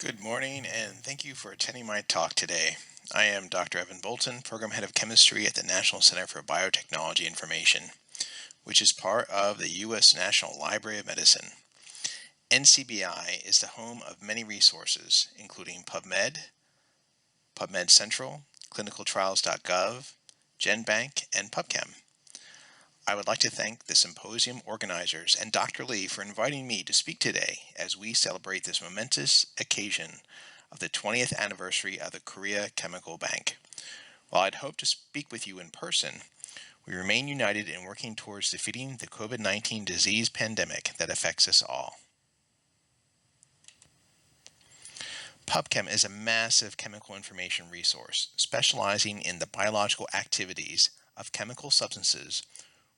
Good morning, and thank you for attending my talk today. I am Dr. Evan Bolton, Program Head of Chemistry at the National Center for Biotechnology Information, which is part of the U.S. National Library of Medicine. NCBI is the home of many resources, including PubMed, PubMed Central, clinicaltrials.gov, GenBank, and PubChem. I would like to thank the symposium organizers and Dr. Lee for inviting me to speak today as we celebrate this momentous occasion of the 20th anniversary of the Korea Chemical Bank. While I'd hoped to speak with you in person, we remain united in working towards defeating the COVID-19 disease pandemic that affects us all. PubChem is a massive chemical information resource specializing in the biological activities of chemical substances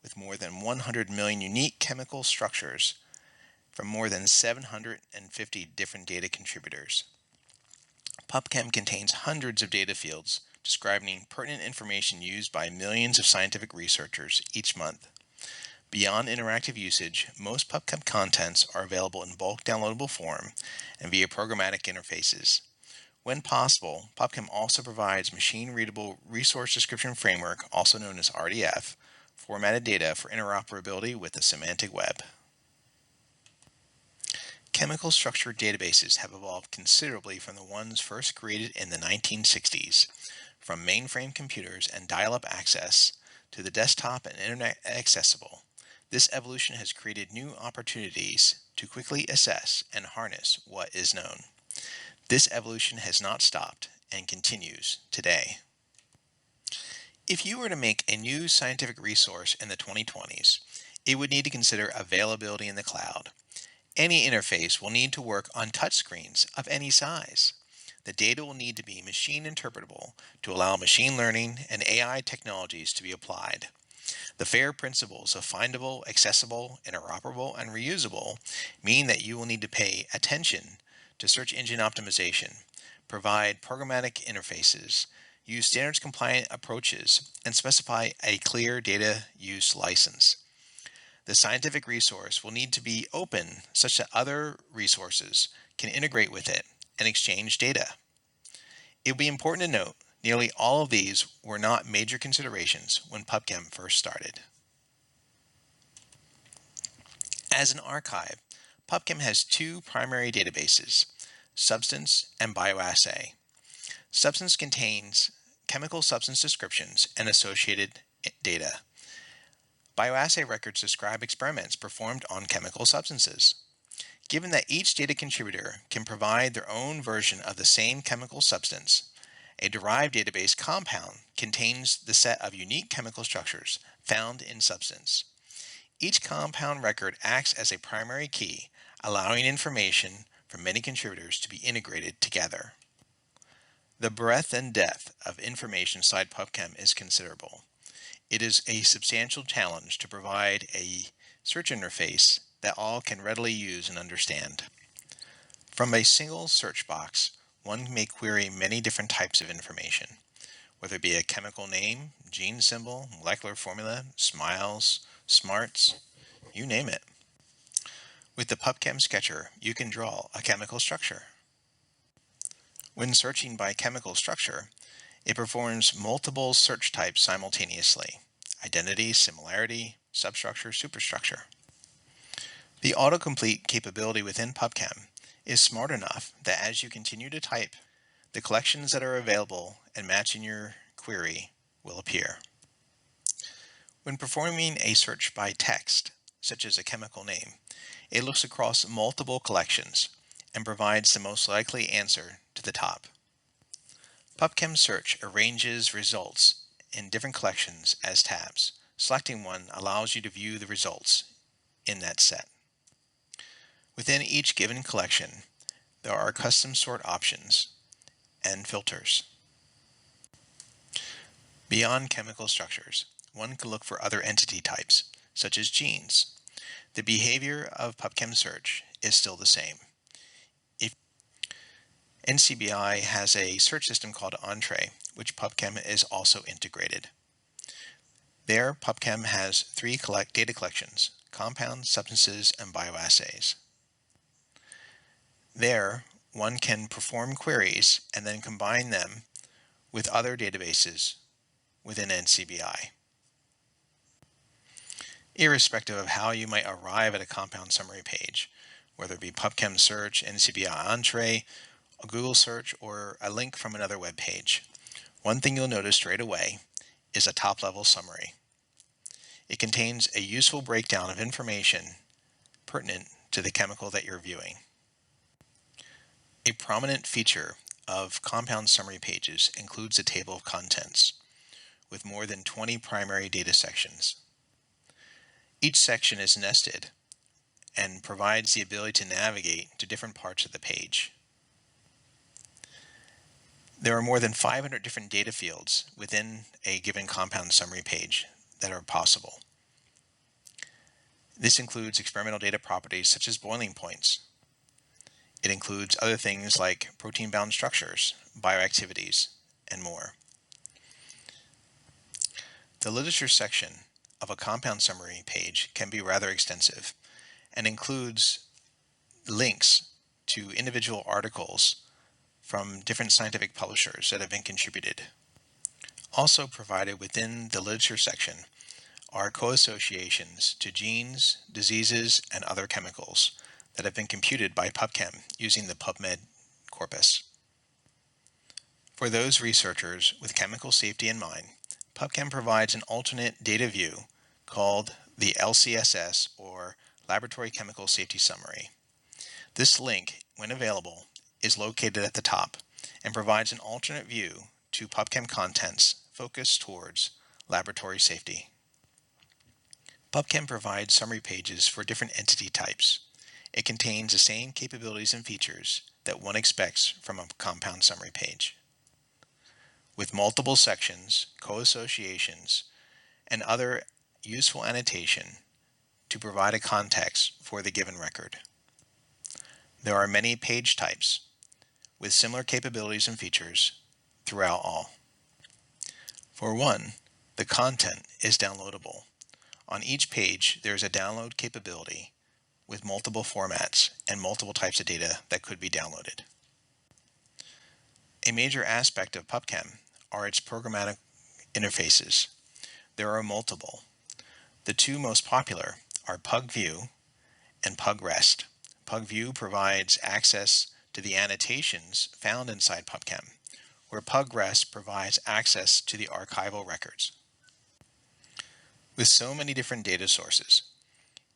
with more than 100 million unique chemical structures from more than 750 different data contributors. PubChem contains hundreds of data fields describing pertinent information used by millions of scientific researchers each month. Beyond interactive usage, most PubChem contents are available in bulk downloadable form and via programmatic interfaces. When possible, PubChem also provides machine-readable resource description framework, also known as RDF, formatted data for interoperability with the semantic web. Chemical structure databases have evolved considerably from the ones first created in the 1960s, from mainframe computers and dial-up access to the desktop and internet accessible. This evolution has created new opportunities to quickly assess and harness what is known. This evolution has not stopped and continues today. If you were to make a new scientific resource in the 2020s, it would need to consider availability in the cloud. Any interface will need to work on touchscreens of any size. The data will need to be machine interpretable to allow machine learning and AI technologies to be applied. The FAIR principles of findable, accessible, interoperable, and reusable mean that you will need to pay attention to search engine optimization, provide programmatic interfaces, use standards-compliant approaches, and specify a clear data use license. The scientific resource will need to be open such that other resources can integrate with it and exchange data. It will be important to note nearly all of these were not major considerations when PubChem first started. As an archive, PubChem has two primary databases, Substance and Bioassay. Substance contains chemical substance descriptions and associated data. Bioassay records describe experiments performed on chemical substances. Given that each data contributor can provide their own version of the same chemical substance, a derived database compound contains the set of unique chemical structures found in substance. Each compound record acts as a primary key, allowing information from many contributors to be integrated together. The breadth and depth of information inside PubChem is considerable. It is a substantial challenge to provide a search interface that all can readily use and understand. From a single search box, one may query many different types of information, whether it be a chemical name, gene symbol, molecular formula, smiles, smarts, you name it. With the PubChem Sketcher, you can draw a chemical structure. When searching by chemical structure, it performs multiple search types simultaneously: identity, similarity, substructure, superstructure. The autocomplete capability within PubChem is smart enough that as you continue to type, the collections that are available and matching your query will appear. When performing a search by text, such as a chemical name, it looks across multiple collections and provides the most likely answer to the top. PubChem Search arranges results in different collections as tabs. Selecting one allows you to view the results in that set. Within each given collection, there are custom sort options and filters. Beyond chemical structures, one can look for other entity types, such as genes. The behavior of PubChem Search is still the same. NCBI has a search system called Entree, which PubChem is also integrated. There, PubChem has three data collections: compounds, substances, and bioassays. There, one can perform queries and then combine them with other databases within NCBI. Irrespective of how you might arrive at a compound summary page, whether it be PubChem search, NCBI Entree, a Google search, or a link from another web page, one thing you'll notice straight away is a top-level summary. It contains a useful breakdown of information pertinent to the chemical that you're viewing. A prominent feature of compound summary pages includes a table of contents with more than 20 primary data sections. Each section is nested and provides the ability to navigate to different parts of the page. There are more than 500 different data fields within a given compound summary page that are possible. This includes experimental data properties such as boiling points. It includes other things like protein-bound structures, bioactivities, and more. The literature section of a compound summary page can be rather extensive and includes links to individual articles from different scientific publishers that have been contributed. Also provided within the literature section are co-associations to genes, diseases, and other chemicals that have been computed by PubChem using the PubMed corpus. For those researchers with chemical safety in mind, PubChem provides an alternate data view called the LCSS, or Laboratory Chemical Safety Summary. This link, when available, is located at the top and provides an alternate view to PubChem contents focused towards laboratory safety. PubChem provides summary pages for different entity types. It contains the same capabilities and features that one expects from a compound summary page, with multiple sections, co-associations, and other useful annotation to provide a context for the given record. There are many page types with similar capabilities and features throughout all. For one, the content is downloadable. On each page, there is a download capability with multiple formats and multiple types of data that could be downloaded. A major aspect of PubChem are its programmatic interfaces. There are multiple. The two most popular are PubView and PubRest. PubView provides access to the annotations found inside PubChem, where PubRest provides access to the archival records. With so many different data sources,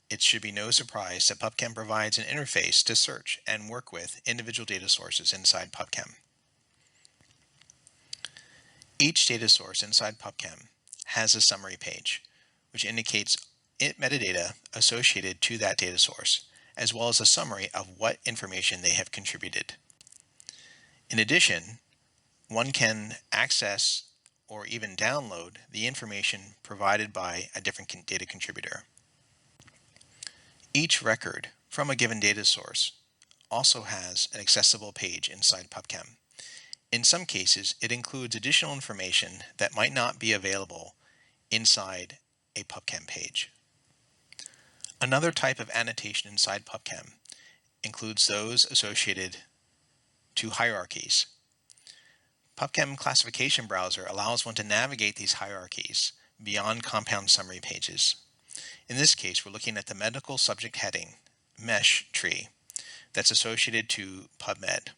it should be no surprise that PubChem provides an interface to search and work with individual data sources inside PubChem. Each data source inside PubChem has a summary page, which indicates metadata associated to that data source, as well as a summary of what information they have contributed. In addition, one can access or even download the information provided by a different data contributor. Each record from a given data source also has an accessible page inside PubChem. In some cases, it includes additional information that might not be available inside a PubChem page. Another type of annotation inside PubChem includes those associated to hierarchies. PubChem classification browser allows one to navigate these hierarchies beyond compound summary pages. In this case, we're looking at the medical subject heading, mesh tree, that's associated to PubMed.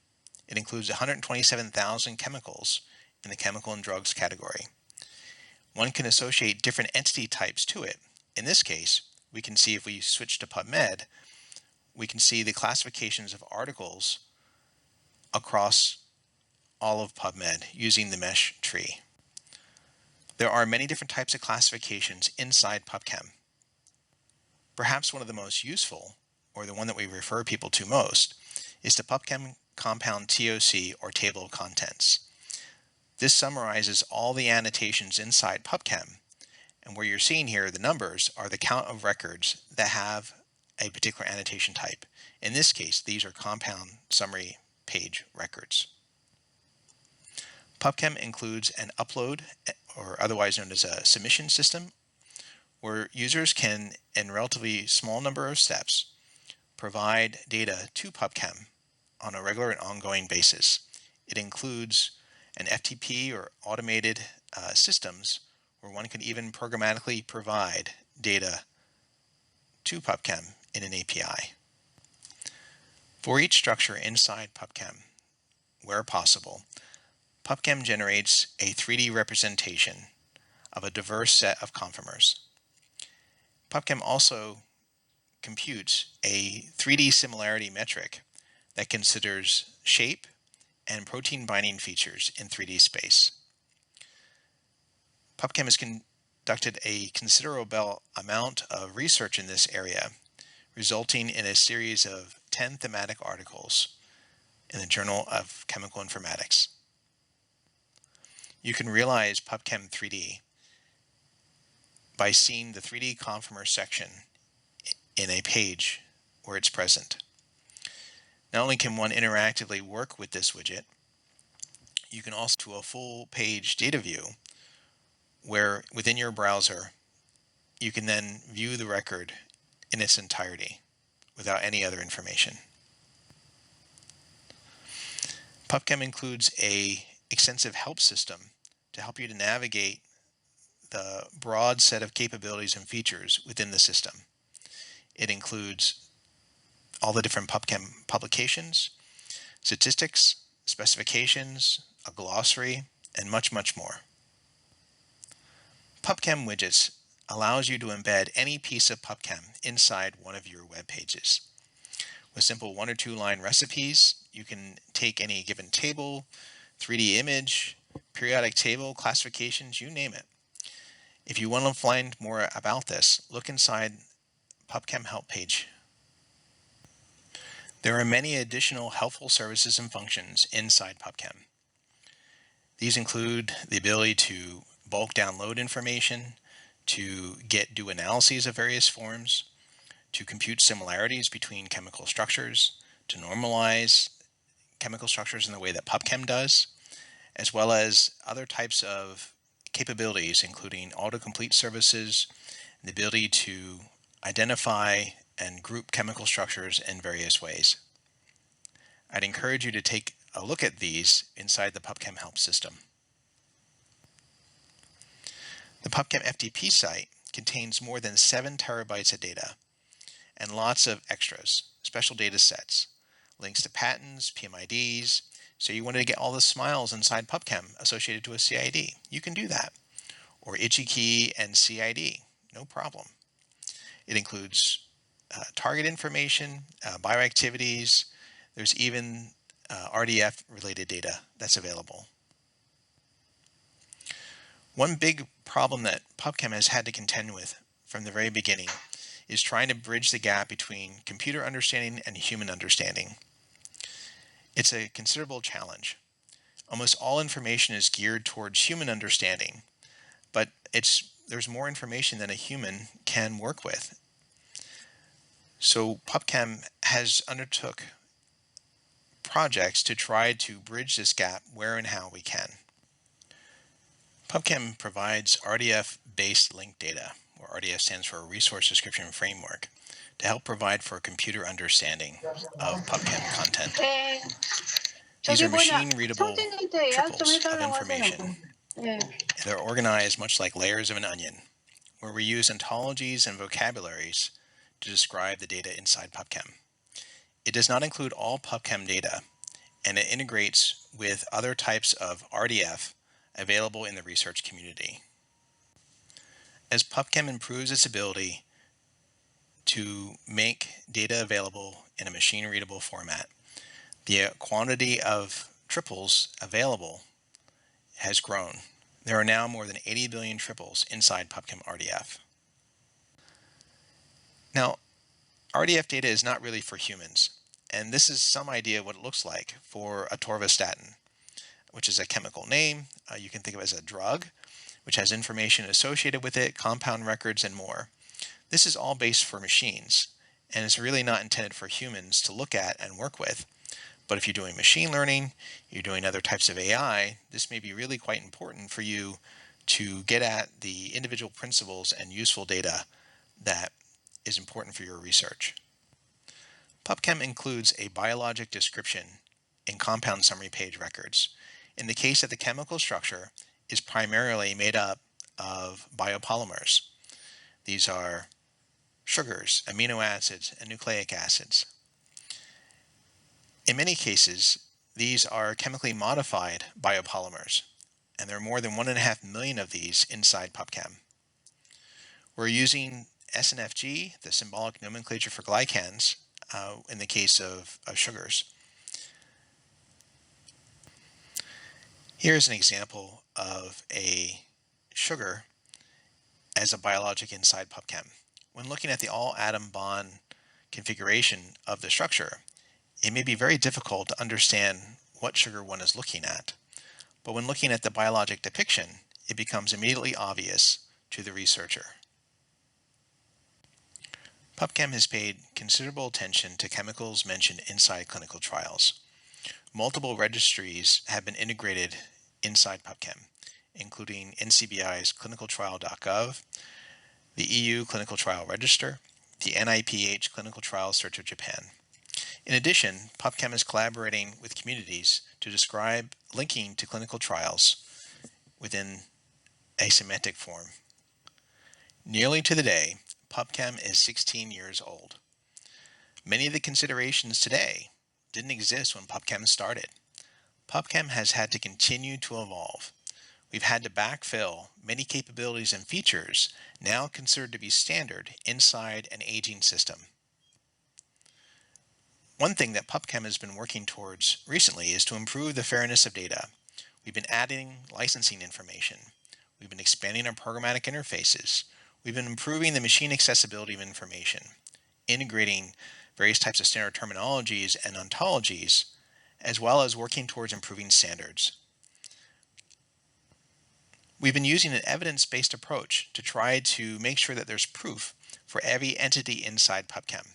It includes 127,000 chemicals in the chemical and drugs category. One can associate different entity types to it. In this case, we can see if we switch to PubMed, we can see the classifications of articles across all of PubMed using the mesh tree. There are many different types of classifications inside PubChem. Perhaps one of the most useful, or the one that we refer people to most, is the PubChem Compound TOC, or Table of Contents. This summarizes all the annotations inside PubChem, and where you're seeing here the numbers are the count of records that have a particular annotation type. In this case, these are compound summary page records. PubChem includes an upload, or otherwise known as a submission system, where users can, in a relatively small number of steps, provide data to PubChem on a regular and ongoing basis. It includes an FTP or automated systems where one can even programmatically provide data to PubChem in an API. For each structure inside PubChem, where possible, PubChem generates a 3D representation of a diverse set of conformers. PubChem also computes a 3D similarity metric that considers shape and protein binding features in 3D space. PubChem has conducted a considerable amount of research in this area, resulting in a series of 10 thematic articles in the Journal of Chemical Informatics. You can realize PubChem 3D by seeing the 3D conformer section in a page where it's present. Not only can one interactively work with this widget, you can also do a full page data view where within your browser you can then view the record in its entirety without any other information. PubChem includes an extensive help system to help you to navigate the broad set of capabilities and features within the system. It includes all the different PubChem publications, statistics, specifications, a glossary, and much, much more. PubChem widgets allows you to embed any piece of PubChem inside one of your web pages. With simple 1 or 2 line recipes, you can take any given table, 3D image, periodic table, classifications, you name it. If you want to find more about this, look inside PubChem help page. There are many additional helpful services and functions inside PubChem. These include the ability to bulk download information, to do analyses of various forms, to compute similarities between chemical structures, to normalize chemical structures in the way that PubChem does, as well as other types of capabilities, including autocomplete services, and the ability to identify and group chemical structures in various ways. I'd encourage you to take a look at these inside the PubChem help system. The PubChem FTP site contains more than 7 terabytes of data and lots of extras, special data sets, links to patents, PMIDs. So you wanted to get all the smiles inside PubChem associated to a CID. You can do that. Or itchy key and CID, no problem. It includes target information, bioactivities. There's even RDF related data that's available. One big problem that PubChem has had to contend with from the very beginning is trying to bridge the gap between computer understanding and human understanding. It's a considerable challenge. Almost all information is geared towards human understanding, but there's more information than a human can work with. So PubChem has undertook projects to try to bridge this gap where and how we can. PubChem provides RDF-based linked data, where RDF stands for Resource Description Framework, to help provide for computer understanding of PubChem content. These are machine-readable triples of information. They're organized much like layers of an onion, where we use ontologies and vocabularies to describe the data inside PubChem. It does not include all PubChem data, and it integrates with other types of RDF available in the research community. As PubChem improves its ability to make data available in a machine-readable format, the quantity of triples available has grown. There are now more than 80 billion triples inside PubChem RDF. Now, RDF data is not really for humans, and this is some idea of what it looks like for atorvastatin, which is a chemical name. You can think of it as a drug, which has information associated with it, compound records, and more. This is all based for machines, and it's really not intended for humans to look at and work with. But if you're doing machine learning, you're doing other types of AI, this may be really quite important for you to get at the individual principles and useful data that is important for your research. PubChem includes a biologic description in compound summary page records in the case that the chemical structure is primarily made up of biopolymers. These are sugars, amino acids, and nucleic acids. In many cases, these are chemically modified biopolymers, and there are more than 1.5 million of these inside PubChem. We're using SNFG, the symbolic nomenclature for glycans, in the case of sugars. Here's an example of a sugar as a biologic inside PubChem. When looking at the all-atom bond configuration of the structure, it may be very difficult to understand what sugar one is looking at. But when looking at the biologic depiction, it becomes immediately obvious to the researcher. PubChem has paid considerable attention to chemicals mentioned inside clinical trials. Multiple registries have been integrated inside PubChem, including NCBI's clinicaltrial.gov, the EU Clinical Trial Register, the NIPH Clinical Trial Search of Japan. In addition, PubChem is collaborating with communities to describe linking to clinical trials within a semantic form. Nearly to the day, PubChem is 16 years old. Many of the considerations today didn't exist when PubChem started. PubChem has had to continue to evolve. We've had to backfill many capabilities and features now considered to be standard inside an aging system. One thing that PubChem has been working towards recently is to improve the fairness of data. We've been adding licensing information. We've been expanding our programmatic interfaces. We've been improving the machine accessibility of information, integrating various types of standard terminologies and ontologies, as well as working towards improving standards. We've been using an evidence-based approach to try to make sure that there's proof for every entity inside PubChem.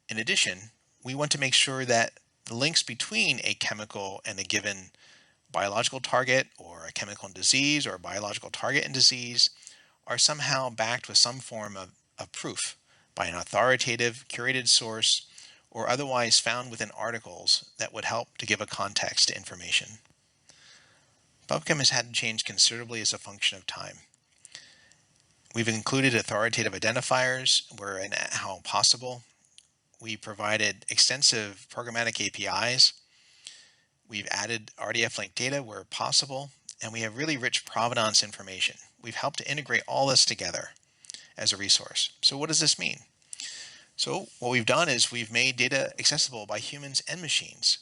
In addition, we want to make sure that the links between a chemical and a given biological target or a chemical in disease or a biological target in disease are somehow backed with some form of proof by an authoritative, curated source or otherwise found within articles that would help to give a context to information. PubChem has had to change considerably as a function of time. We've included authoritative identifiers where and how possible. We provided extensive programmatic APIs. We've added RDF-linked data where possible, and we have really rich provenance information. We've helped to integrate all this together as a resource. So what does this mean? So what we've done is we've made data accessible by humans and machines.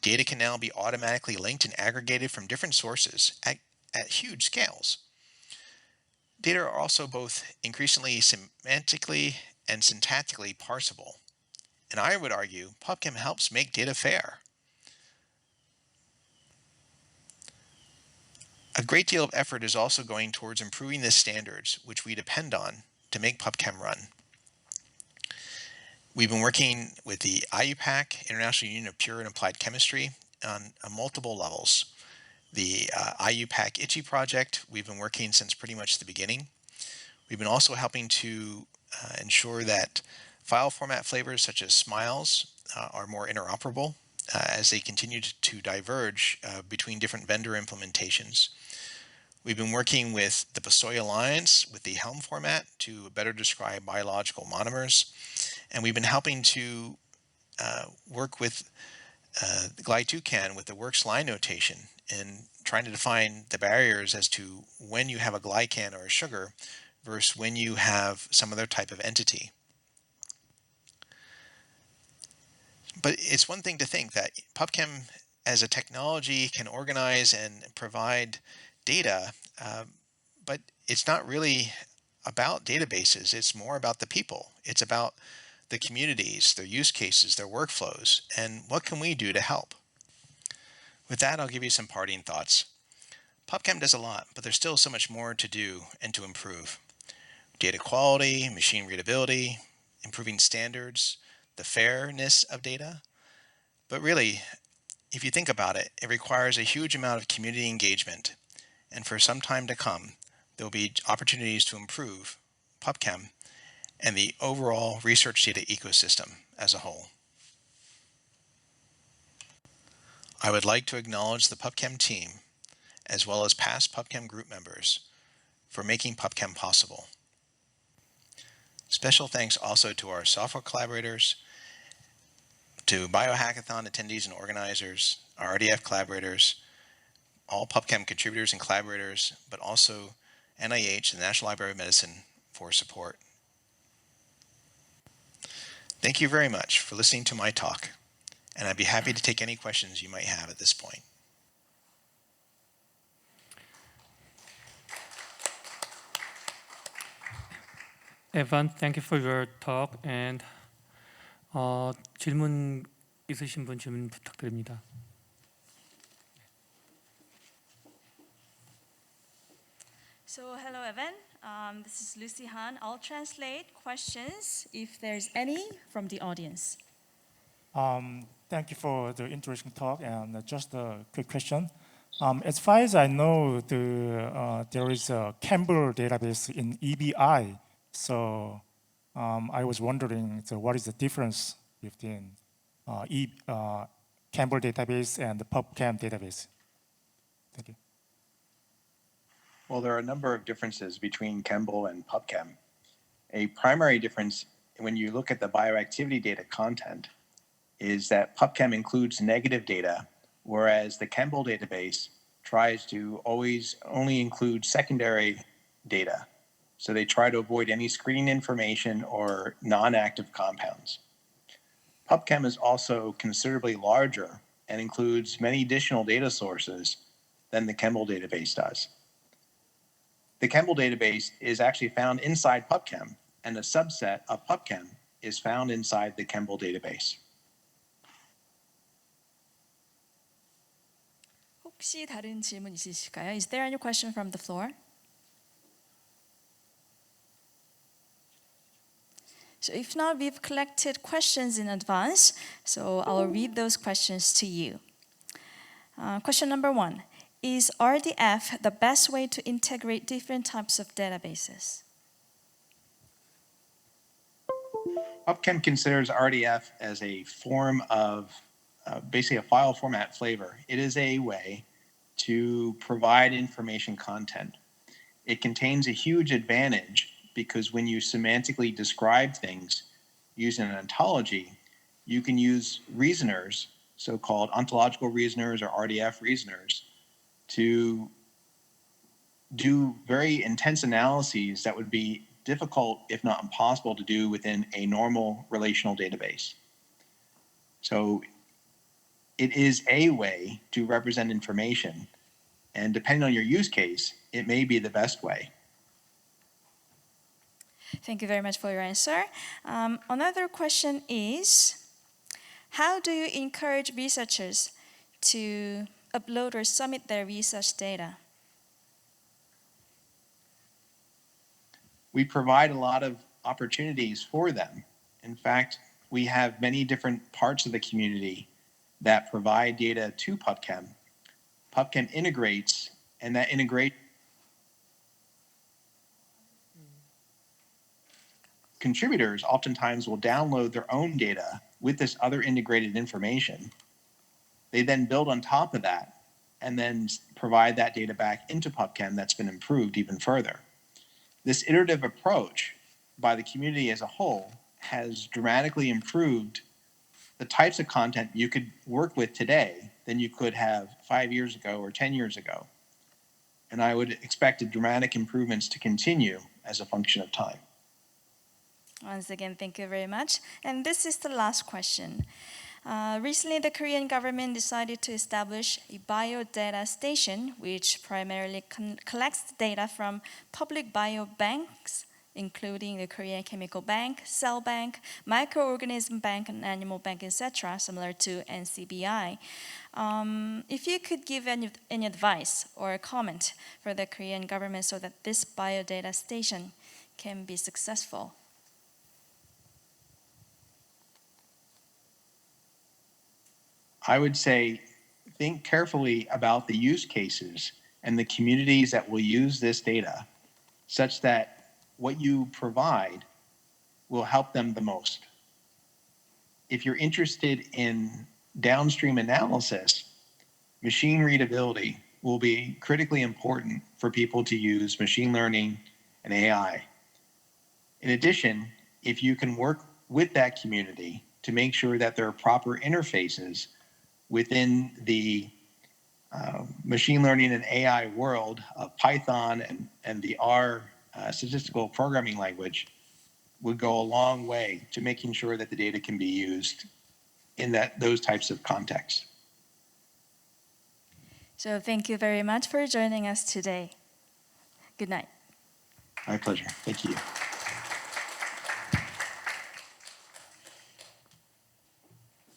Data can now be automatically linked and aggregated from different sources at huge scales. Data are also both increasingly semantically and syntactically parsable. And I would argue PubChem helps make data fair. A great deal of effort is also going towards improving the standards which we depend on to make PubChem run. We've been working with the IUPAC, International Union of Pure and Applied Chemistry, on multiple levels. The IUPAC ITCHY project, we've been working since pretty much the beginning. We've been also helping to ensure that file format flavors such as SMILES are more interoperable as they continue to diverge between different vendor implementations. We've been working with the PSOI Alliance with the Helm format to better describe biological monomers. And we've been helping to work with GlyToucan with the works line notation and trying to define the barriers as to when you have a glycan or a sugar versus when you have some other type of entity. But it's one thing to think that PubChem as a technology can organize and provide data, but it's not really about databases. It's more about the people. It's about the communities, their use cases, their workflows, and what can we do to help? With that, I'll give you some parting thoughts. PubChem does a lot, but there's still so much more to do and to improve. Data quality, machine readability, improving standards, the fairness of data. But really, if you think about it, it requires a huge amount of community engagement. And for some time to come, there will be opportunities to improve PubChem and the overall research data ecosystem as a whole. I would like to acknowledge the PubChem team, as well as past PubChem group members, for making PubChem possible. Special thanks also to our software collaborators, to biohackathon attendees and organizers, our RDF collaborators, all PubChem contributors and collaborators, but also NIH and the National Library of Medicine for support. Thank you very much for listening to my talk, and I'd be happy to take any questions you might have at this point. Evan, thank you for your talk, and 질문 있으신 분 질문 부탁드립니다. So hello, Evan. This is Lucy Han. I'll translate questions if there's any from the audience. Thank you for the interesting talk, and just a quick question. As far as I know, there is a Campbell database in EBI. So I was wondering, so what is the difference between Campbell database and the PubChem database? Thank you. Well, there are a number of differences between Campbell and PubChem. A primary difference when you look at the bioactivity data content is that PubChem includes negative data, whereas the Campbell database tries to always only include secondary data. So they try to avoid any screening information or non-active compounds. PubChem is also considerably larger and includes many additional data sources than the Campbell database does. The Campbell database is actually found inside PubChem, and a subset of PubChem is found inside the Campbell database. 혹시 다른 질문 있으실까요? Is there any question from the floor? So if not, we've collected questions in advance, so I'll read those questions to you. Question number 1. Is RDF the best way to integrate different types of databases? PubChem considers RDF as a form of basically a file format flavor. It is a way to provide information content. It contains a huge advantage because when you semantically describe things using an ontology, you can use reasoners, so-called ontological reasoners or RDF reasoners, to do very intense analyses that would be difficult, if not impossible, to do within a normal relational database. So it is a way to represent information, and depending on your use case, it may be the best way. Thank you very much for your answer. Another question is, how do you encourage researchers to upload or submit their research data? We provide a lot of opportunities for them. In fact, we have many different parts of the community that provide data to PubChem. PubChem integrates, and that integrate contributors oftentimes will download their own data with this other integrated information. They then build on top of that and then provide that data back into PubChem that's been improved even further. This iterative approach by the community as a whole has dramatically improved the types of content you could work with today than you could have 5 years ago or 10 years ago. And I would expect the dramatic improvements to continue as a function of time. Once again, thank you very much. And this is the last question. Recently, the Korean government decided to establish a biodata station, which primarily collects data from public biobanks, including the Korean Chemical Bank, Cell Bank, Microorganism Bank, and Animal Bank, etc., similar to NCBI. If you could give any advice or a comment for the Korean government so that this biodata station can be successful. I would say think carefully about the use cases and the communities that will use this data, such that what you provide will help them the most. If you're interested in downstream analysis, machine readability will be critically important for people to use machine learning and AI. In addition, if you can work with that community to make sure that there are proper interfaces within the machine learning and AI world of Python and the R statistical programming language, would go a long way to making sure that the data can be used in those types of contexts. So thank you very much for joining us today. Good night. My pleasure. Thank you.